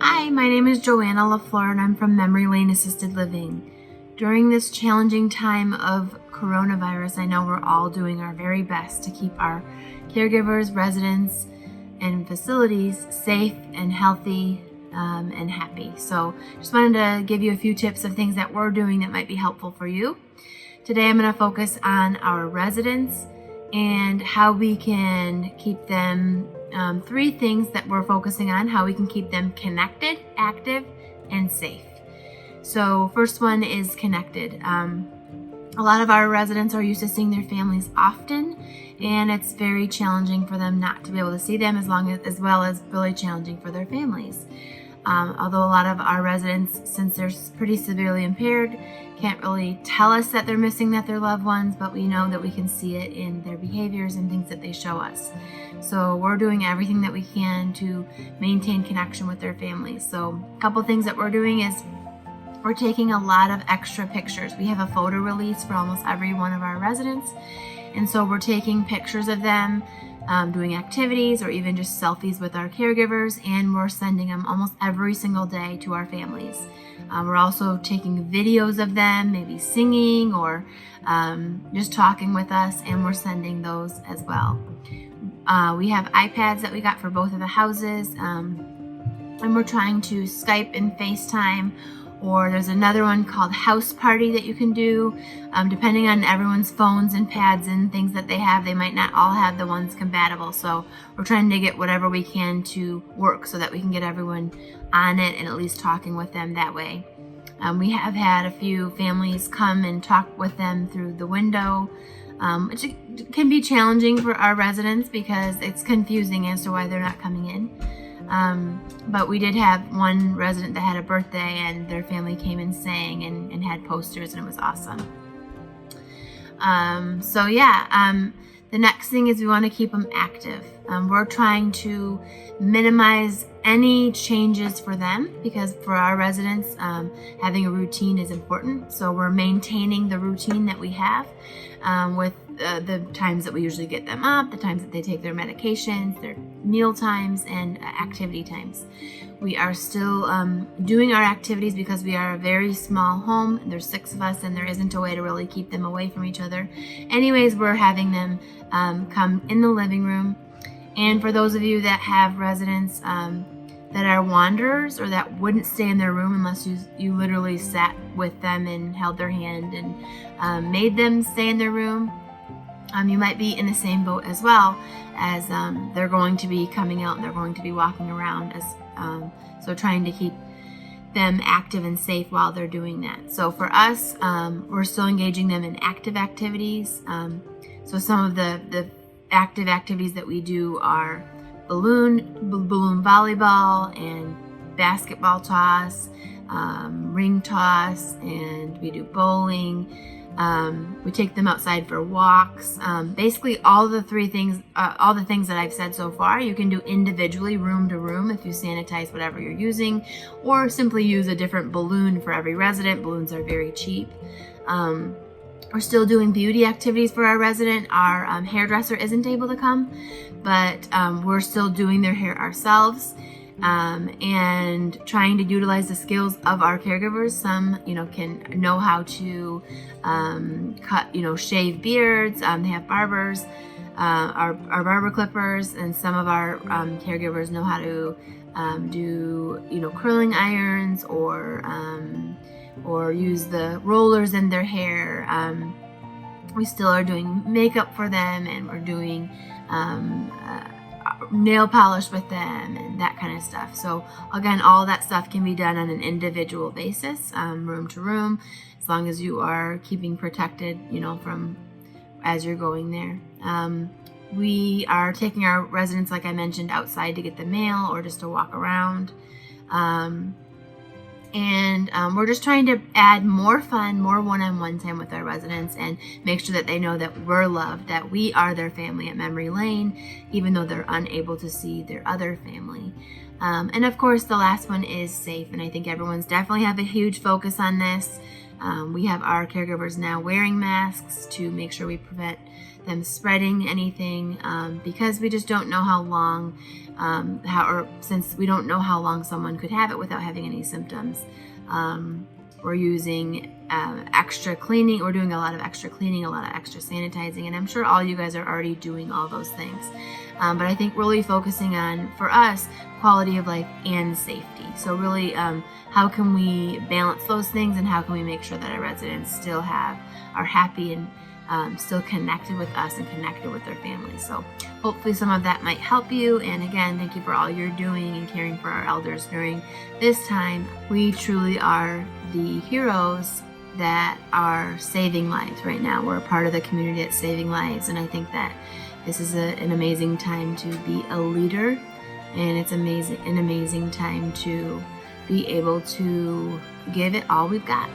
Hi, my name is Joanna LaFleur and I'm from Memory Lane Assisted Living. During this challenging time of coronavirus, I know we're all doing our very best to keep our caregivers, residents, and facilities safe and healthy and happy. So just wanted to give you a few tips of things that we're doing that might be helpful for you. Today I'm going to focus on our residents and how we can keep them, 3 things that we're focusing on, how we can keep them connected, active, and safe. So first one is connected. A lot of our residents are used to seeing their families often, and it's very challenging for them not to be able to see them as well as really challenging for their families. Although a lot of our residents, since they're pretty severely impaired, can't really tell us that they're missing their loved ones, but we know that we can see it in their behaviors and things that they show us. So we're doing everything that we can to maintain connection with their families. So a couple things that we're doing is we're taking a lot of extra pictures. We have a photo release for almost every one of our residents. And so we're taking pictures of them doing activities or even just selfies with our caregivers, and we're sending them almost every single day to our families. We're also taking videos of them, maybe singing or just talking with us, and we're sending those as well. We have iPads that we got for both of the houses, and we're trying to Skype and FaceTime, or there's another one called House Party that you can do. Depending on everyone's phones and pads and things that they have, they might not all have the ones compatible. So we're trying to get whatever we can to work so that we can get everyone on it and at least talking with them that way. We have had a few families come and talk with them through the window, which can be challenging for our residents because it's confusing as to why they're not coming in. But we did have one resident that had a birthday and their family came and sang and had posters, and it was awesome. The next thing is we want to keep them active. We're trying to minimize any changes for them because for our residents, having a routine is important. So we're maintaining the routine that we have with the times that we usually get them up, the times that they take their medications, their meal times, and activity times. We are still doing our activities because we are a very small home. There's 6 of us, and there isn't a way to really keep them away from each other. Anyways, we're having them come in the living room. And for those of you that have residents that are wanderers or that wouldn't stay in their room unless you literally sat with them and held their hand and made them stay in their room, you might be in the same boat as well, as they're going to be coming out and they're going to be walking around, so trying to keep them active and safe while they're doing that. So for us, we're still engaging them in active activities. So some of the active activities that we do are balloon volleyball and basketball toss, ring toss, and we do bowling. We take them outside for walks. Basically all the things that I've said so far, you can do individually, room to room, if you sanitize whatever you're using, or simply use a different balloon for every resident. Balloons are very cheap. We're still doing beauty activities for our resident. Our hairdresser isn't able to come, but we're still doing their hair ourselves. And trying to utilize the skills of our caregivers. Some, can know how to cut, shave beards. They have barbers, our barber clippers, and some of our caregivers know how to do, curling irons or use the rollers in their hair. We still are doing makeup for them, and we're doing nail polish with them and that kind of stuff. So again, all that stuff can be done on an individual basis, room to room, as long as you are keeping protected, from as you're going there. We are taking our residents, like I mentioned, outside to get the mail or just to walk around. And we're just trying to add more fun, more one-on-one time with our residents and make sure that they know that we're loved, that we are their family at Memory Lane, even though they're unable to see their other family. And of course, the last one is safe. And I think everyone's definitely have a huge focus on this. We have our caregivers now wearing masks to make sure we prevent them spreading anything, because we just don't know how long, since we don't know how long someone could have it without having any symptoms. We're using extra cleaning. We're doing a lot of extra cleaning, a lot of extra sanitizing, and I'm sure all you guys are already doing all those things. But I think really focusing on, for us, quality of life and safety. So really, how can we balance those things, and how can we make sure that our residents still are happy and still connected with us and connected with their families. So hopefully some of that might help you. And again, thank you for all you're doing and caring for our elders during this time. We truly are the heroes that are saving lives right now. We're a part of the community that's saving lives, and I think that this is an amazing time to be a leader, and it's an amazing time to be able to give it all we've got.